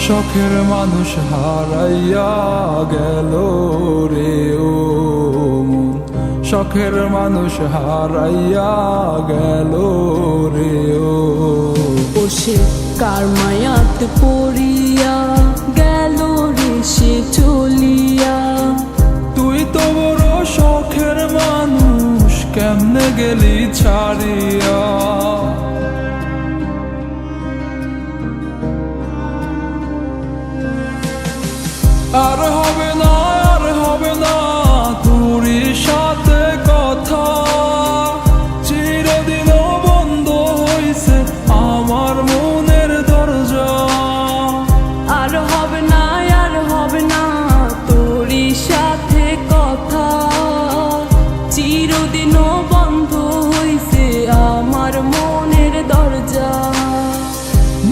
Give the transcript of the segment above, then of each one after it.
শখের মানুষ হারাইয়া গেল রে ও মন, শখের মানুষ হারাইয়া গেল রে ও। সে কার মায়াত পড়িয়া গেল রে সে চলিয়া। তুই তো বড় শখের মানুষ, কেমনে গেলি ছাড়িয়া। আর হবে না, আর হবে না তোরই সাথে কথা, চিরদিন বন্ধ হইছে আমার মনের দরজা। আর হবে না, আর হবে না তোরই সাথে কথা, চিরদিনও বন্ধ হইছে আমার মনের দরজা।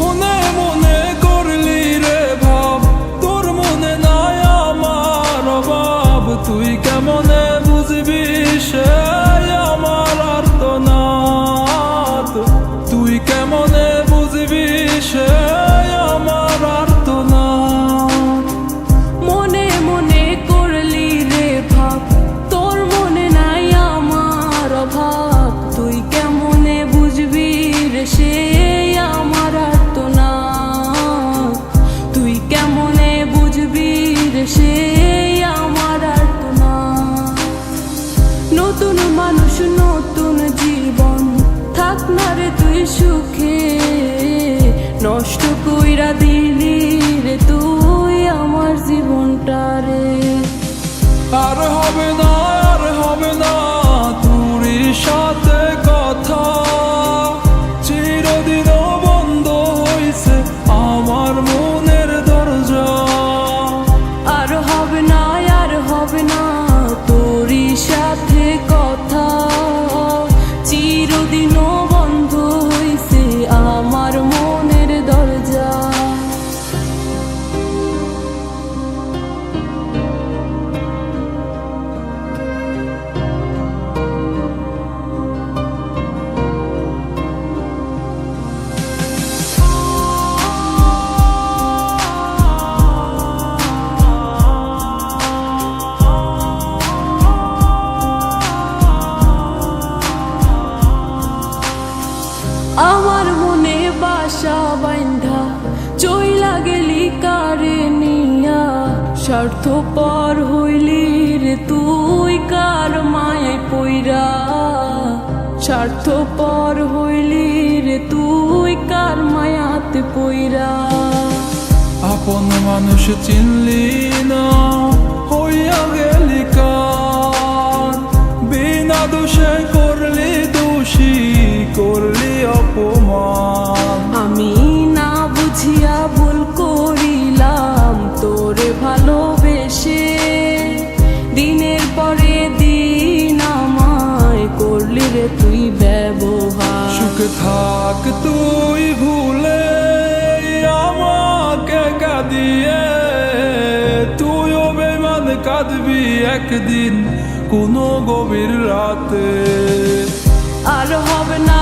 মনে মনে করলি রে ভাব, তোর মনে নাই আমার অভাব। তুই কেমনে বুঝবি সে আমার আর্তনাদ, তুই কেমনে বুঝবি সে আমার আর্তনাদ। মনে মনে করলি রে ভাব, তোর মনে নাই আমার অভাব। তুই কেমনে বুঝবি রে সে আমার আর্তনাদ, তুই কেমনে বুঝবি রে সে আমার আর্তনাদ। নতুন মানুষ নতুন জীবন, থাক না রে তুই সুখে, নষ্ট কইরা দিলি রে তুই আমার জীবনটা রে। আর হবে না, আর হবে না তোরই সাথে কথা, চিরদিন বন্ধ হইছে আমার মনের দরজা। আর হবে না, আর হবে না তোরই সাথে কথা, চিরদিনও বন্ধ হইছে আমার মনের দরজা। আমার মনে বাসা বাইন্ধা চইলা গেলি কারে নিয়া, স্বার্থপর হইলি রে তুই কার মায়ায় পইরা। স্বার্থপর হইলি রে তুই কার মায়াতে পইরা। আপন মানুষ চিনলি না, হইয়া গেলি কার। বিনা দোষে করলি দোষী, করলি অপমান। আমি না বুঝিয়া ভুল করিলাম তোরে ভালোবেসে, দিনের পরে দিন আমায় করলি রে তুই ব্যবহার। সুখে থাক তুই ভুলে আমাকে কাঁদিয়ে, তুইও বেমান কাঁদবি একদিন কোনো গভীর রাতে। আর হবে না,